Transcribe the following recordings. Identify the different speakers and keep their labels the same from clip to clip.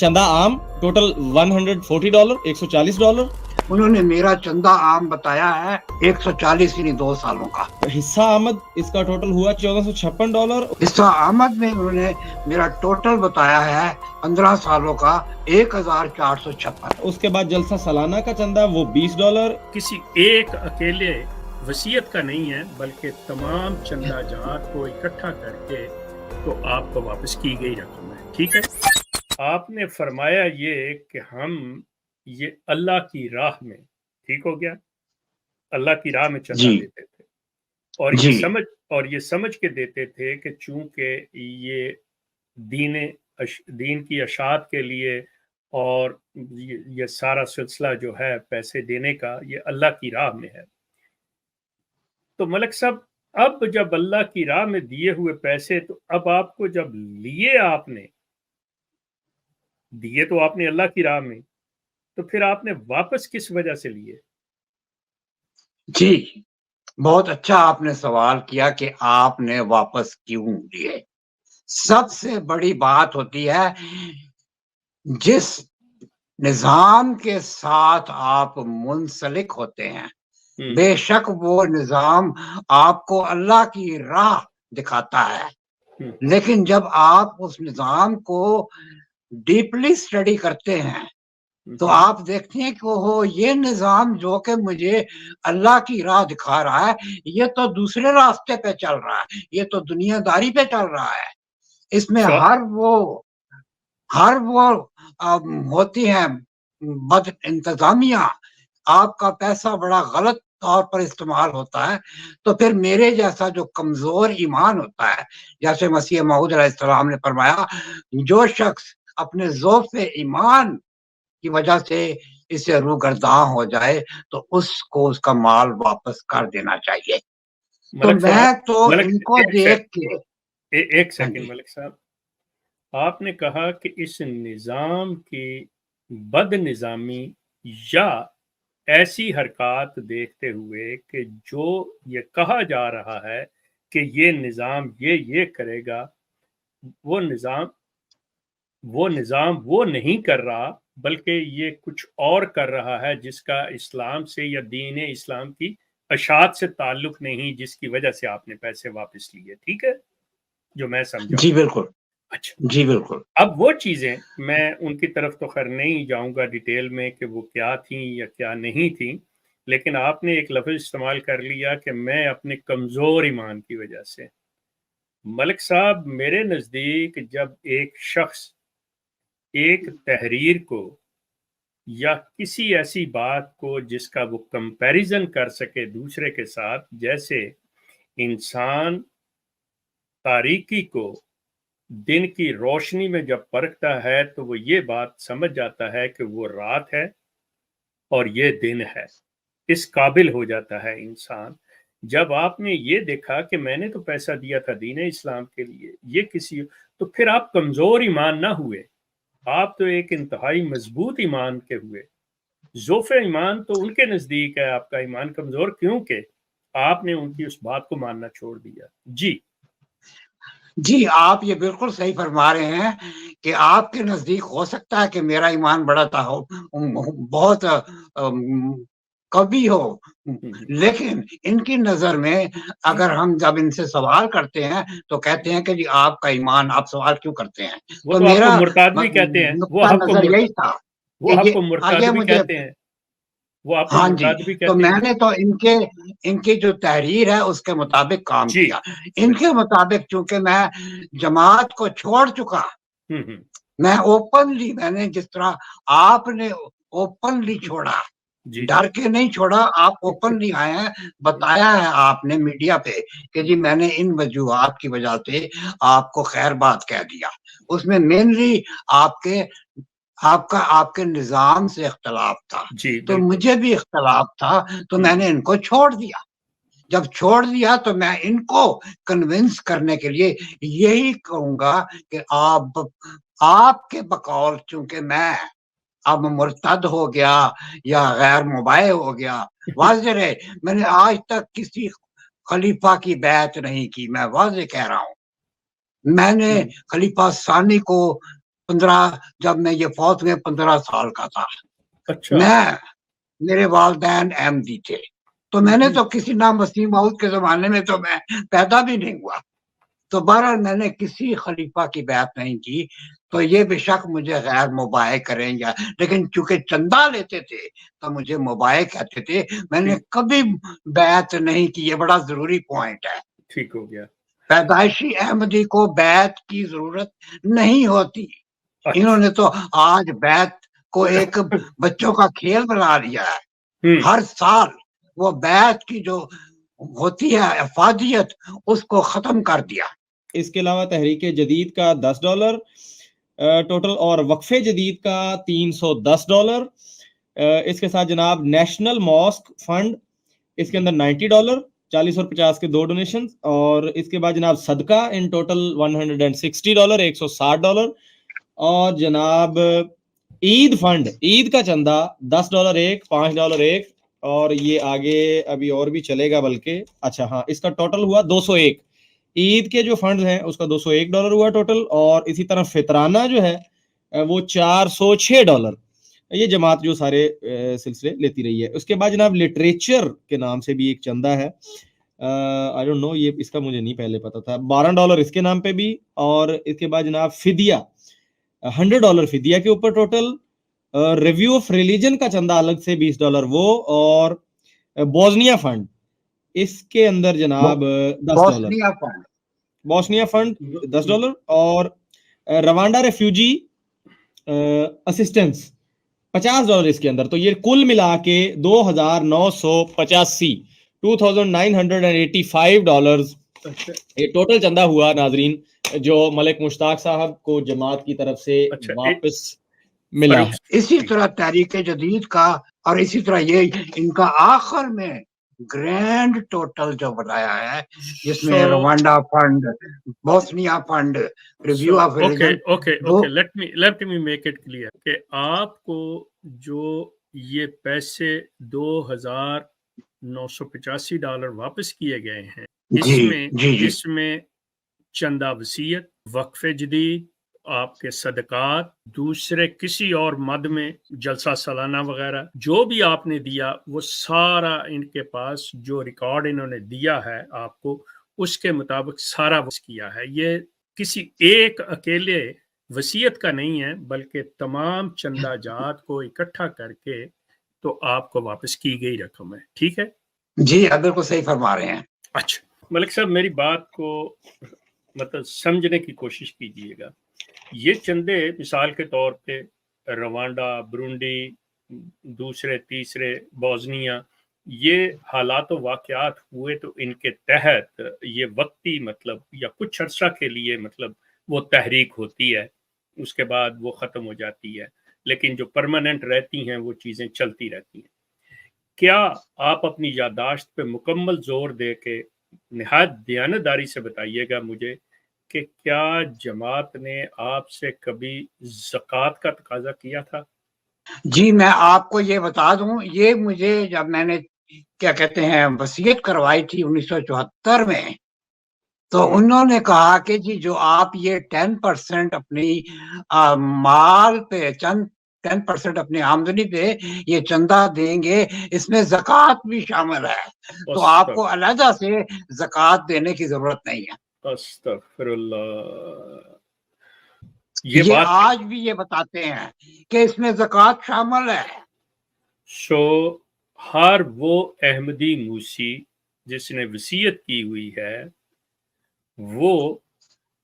Speaker 1: चंदा आम टोटल $140, $140।
Speaker 2: उन्होंने मेरा चंदा आम बताया है 140 यानी 2 सालों का।
Speaker 1: हिस्सा आमद इसका टोटल हुआ $1456।
Speaker 2: हिस्सा आमद में उन्होंने मेरा टोटल बताया है 15 सालों का 1456।
Speaker 1: उसके बाद जलसा सालाना का चंदा वो $20।
Speaker 3: किसी एक अकेले वसीयत का नहीं है, बल्कि तमाम चंदा जात को इकट्ठा करके तो आपको वापस की गई रकम है। ठीक है, आपने फरमाया ये कि हम ये अल्लाह की राह में, ठीक हो गया, अल्लाह की राह में चंदा देते थे और ये समझ के देते थे कि चूंकि ये दीन की अशात के लिए और ये सारा सिलसिला जो है पैसे देने का ये अल्लाह की राह में है। तो मलिक साहब, अब जब अल्लाह की राह में दिए हुए पैसे, तो अब आपको जब दिए तो आपने अल्लाह की राह में, तो फिर आपने वापस किस वजह से लिए?
Speaker 2: जी, बहुत अच्छा आपने सवाल किया कि आपने वापस क्यों लिए। सबसे बड़ी बात होती है, जिस निजाम के साथ आप मुंसलिक होते हैं, बेशक वो निजाम आपको अल्लाह की राह दिखाता है, लेकिन जब आप उस निजाम को डीपली स्टडी करते हैं तो आप देखते हैं कि वो ये निजाम जो कि मुझे अल्लाह की राह दिखा रहा है, ये तो दूसरे रास्ते पे चल रहा है, ये तो दुनियादारी पे चल रहा है। इसमें हर वो होती है बद इंतजामिया, आपका पैसा बड़ा गलत तौर पर इस्तेमाल होता है। तो फिर मेरे जैसा जो कमजोर ईमान होता है, जैसे मसीह मऊद अलैहिस्सलाम ने फरमाया, जो शख्स अपने ज़ौफ़ ईमान की वजह से इससे रूगर्दां हो जाए तो उसको उसका माल वापस कर देना चाहिए। तो मैं तो इनको देख के
Speaker 3: एक सेकंड मलिक साहब, आपने कहा कि इस निजाम की बदनिजामी या ऐसी हरकत देखते हुए कि जो ये कहा जा रहा है कि ये निजाम ये करेगा, वो निजाम वो नहीं कर रहा, बल्कि ये कुछ और कर रहा है जिसका इस्लाम से या दीन इस्लाम की अशात से ताल्लुक नहीं, जिसकी वजह से आपने पैसे वापस लिए। ठीक है, जो मैं समझा।
Speaker 2: जी बिल्कुल।
Speaker 3: अच्छा
Speaker 2: जी बिल्कुल।
Speaker 3: अब वो चीजें मैं उनकी तरफ तो खैर नहीं जाऊंगा डिटेल में कि वो क्या थी या क्या नहीं थी, लेकिन आपने एक लफ्ज इस्तेमाल कर लिया कि मैं अपने कमजोर ईमान की वजह से। मलिक साहब, मेरे नजदीक जब एक शख्स एक तहरीर को या किसी ऐसी बात को जिसका वो कंपैरिजन कर सके दूसरे के साथ, जैसे इंसान तारीकी को दिन की रोशनी में जब परखता है तो वो ये बात समझ जाता है कि वो रात है और ये दिन है, इस काबिल हो जाता है इंसान। जब आपने ये देखा कि मैंने तो पैसा दिया था दीन इस्लाम के लिए, ये किसी, तो फिर आप कमजोर ईमान ना हुए, आप तो एक इंतहाई मजबूत ईमान के हुए। ज़ोफ़े ईमान तो उनके नजदीक है आपका ईमान कमजोर, क्योंकि आपने उनकी उस बात को मानना छोड़ दिया।
Speaker 2: जी, आप ये बिल्कुल सही फरमा रहे हैं कि आपके नजदीक हो सकता है कि मेरा ईमान बड़ा था हो, बहुत कवि हो, लेकिन इनकी नजर में अगर हम जब इनसे सवाल करते हैं तो कहते हैं कि जी आपका ईमान, आप सवाल क्यों करते हैं?
Speaker 3: तो मेरा मुर्ताद भी कहते हैं, वो आपको
Speaker 2: नजर यही था,
Speaker 3: वो आपको मुर्ताद भी कहते हैं, वो आपको
Speaker 2: हाँ
Speaker 3: मुर्ताद
Speaker 2: जी,
Speaker 3: भी कहते
Speaker 2: तो
Speaker 3: हैं।
Speaker 2: मैंने तो इनकी जो तहरीर है उसके मुताबिक काम किया। इनके मुताबिक चूंकि मैं जमात को छोड़ चुका, मैं ओपनली, मैंने जिस तरह आपने ओपनली छोड़ा, डर के नहीं छोड़ा, आप ओपनली आए हैं, बताया है आपने मीडिया पे कि जी मैंने इन वजूहात की वजह से आपको खैर बात कह दिया। उसमें मेनली आपके निजाम से इख्तलाफ था, तो मुझे भी इख्तलाफ था, तो मैंने इनको छोड़ दिया। जब छोड़ दिया तो मैं इनको कन्विंस करने के लिए यही कहूंगा कि आपके बकौल चूंकि मैं अब मुर्तद हो गया या गैर मुबाय हो गया, वाज़ेह है, मैंने आज तक किसी खलीफा की बैत नहीं की, मैं वाज़ेह कह रहा हूँ। मैंने खलीफा सानी को جب میں یہ فوت ہوئے 15 سال کا تھا.
Speaker 3: اچھا
Speaker 2: میرے والدین احمدی تھے، تو میں نے تو کسی نام وسیم ماؤد کے زمانے میں تو میں پیدا بھی نہیں ہوا. تو بہرحال میں نے کسی خلیفہ کی بیعت نہیں کی. تو یہ بے شک مجھے غیر مباح کریں گا، لیکن چونکہ چندہ لیتے تھے تو مجھے مباح کہتے تھے. میں نے کبھی بیعت نہیں کی. یہ بڑا ضروری پوائنٹ ہے.
Speaker 3: ٹھیک ہو گیا.
Speaker 2: پیدائشی احمدی کو بیعت کی ضرورت نہیں ہوتی. انہوں نے تو آج بیعت کو ایک بچوں کا کھیل بنا لیا ہے. ہر سال وہ بیعت کی جو ہوتی ہے افادیت اس کو ختم کر دیا.
Speaker 1: اس کے علاوہ تحریک جدید کا $10 ٹوٹل اور وقف جدید کا $310. اس کے ساتھ جناب نیشنل ماسک فنڈ، اس کے اندر $90، 40 اور 50 کے 2 ڈونیشن. اور اس کے بعد جناب صدقہ ان ٹوٹل $160، $160. اور جناب عید فنڈ، عید کا چندہ $10 ایک، $5 ایک. اور یہ آگے ابھی اور بھی چلے گا بلکہ. اچھا ہاں، اس کا ٹوٹل ہوا 201. عید کے جو فنڈز ہیں اس کا $201 ہوا ٹوٹل. اور اسی طرح فطرانہ جو ہے وہ $406. یہ جماعت جو سارے سلسلے لیتی رہی ہے. اس کے بعد جناب لٹریچر کے نام سے بھی ایک چندہ ہے، آئی ڈونٹ نو، یہ اس کا مجھے نہیں پہلے پتا تھا. $12 اس کے نام پہ بھی. اور اس کے بعد جناب فدیہ، $100 فدیہ کے اوپر ٹوٹل. ریویو آف ریلیجن کا چندہ الگ سے $20 وہ. اور بوزنیا فنڈ، اس کے اندر جناب $10. Bosnia fund $10. اور روانڈا ریفیوجی اسسٹنس $50 اس کے اندر. تو یہ کل ملا کے 2985 $2985 یہ ٹوٹل چندہ ہوا ناظرین، جو ملک مشتاق صاحب کو جماعت کی طرف سے واپس ملا ہے.
Speaker 2: اسی طرح تحریک جدید کا اور اسی طرح یہ ان کا آخر میں گرینڈ ٹوٹل جو بتایا ہے، جس میں Rwanda fund, Bosnia fund, review of religion.
Speaker 3: Let me make it clear کہ آپ کو جو یہ پیسے $2985 واپس کیے گئے ہیں، اس میں چندہ وصیت، وقف جدید، آپ کے صدقات، دوسرے کسی اور مد میں جلسہ سالانہ وغیرہ جو بھی آپ نے دیا، وہ سارا ان کے پاس جو ریکارڈ انہوں نے دیا ہے آپ کو، اس کے مطابق سارا وص کیا ہے. یہ کسی ایک اکیلے وصیت کا نہیں ہے، بلکہ تمام چندہ جات کو اکٹھا کر کے تو آپ کو واپس کی گئی رقم ہے. ٹھیک ہے
Speaker 2: جی، بالکل صحیح فرما رہے ہیں.
Speaker 3: اچھا ملک صاحب، میری بات کو مطلب سمجھنے کی کوشش کیجئے گا. یہ چندے مثال کے طور پہ روانڈا، برونڈی، دوسرے تیسرے بوزنیا، یہ حالات و واقعات ہوئے تو ان کے تحت یہ وقتی مطلب یا کچھ عرصہ کے لیے مطلب وہ تحریک ہوتی ہے، اس کے بعد وہ ختم ہو جاتی ہے، لیکن جو پرماننٹ رہتی ہیں وہ چیزیں چلتی رہتی ہیں. کیا آپ اپنی یادداشت پہ مکمل زور دے کے نہایت دیانتداری سے بتائیے گا مجھے کہ کیا جماعت نے آپ سے کبھی زکوٰۃ کا تقاضا کیا تھا؟
Speaker 2: جی، میں آپ کو یہ بتا دوں، یہ مجھے جب میں نے کیا کہتے ہیں وصیت کروائی تھی 1974 میں، تو انہوں نے کہا کہ جی جو آپ یہ 10% اپنی مال پہ 10% اپنی آمدنی پہ یہ چندہ دیں گے، اس میں زکوٰۃ بھی شامل ہے، تو آپ کو علیحدہ سے زکوٰۃ دینے کی ضرورت نہیں ہے.
Speaker 3: استغفر اللہ.
Speaker 2: یہ آج بھی یہ بتاتے ہیں کہ اس میں زکوٰۃ شامل ہے.
Speaker 3: ہر وہ احمدی موسی جس نے وصیت کی ہوئی ہے، وہ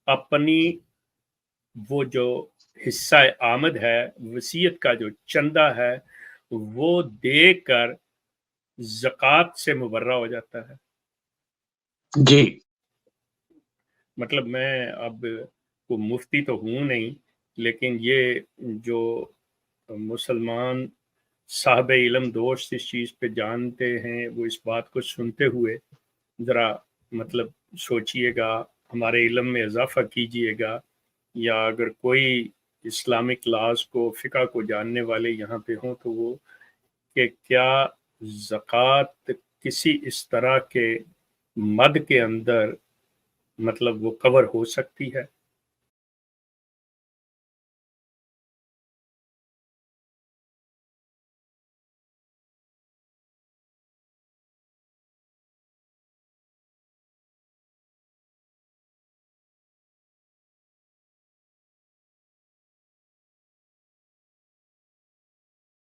Speaker 3: اپنی وہ جو حصہ آمد ہے، وصیت کا جو چندہ ہے، وہ دے کر زکوٰۃ سے مبرہ ہو جاتا ہے.
Speaker 2: جی،
Speaker 3: مطلب میں اب کو مفتی تو ہوں نہیں، لیکن یہ جو مسلمان صاحب علم دوست اس چیز پہ جانتے ہیں، وہ اس بات کو سنتے ہوئے ذرا مطلب سوچئے گا، ہمارے علم میں اضافہ کیجئے گا، یا اگر کوئی اسلامک لاز کو، فقہ کو جاننے والے یہاں پہ ہوں تو وہ کہ کیا زکوٰۃ کسی اس طرح کے مد کے اندر مطلب وہ کور ہو سکتی ہے.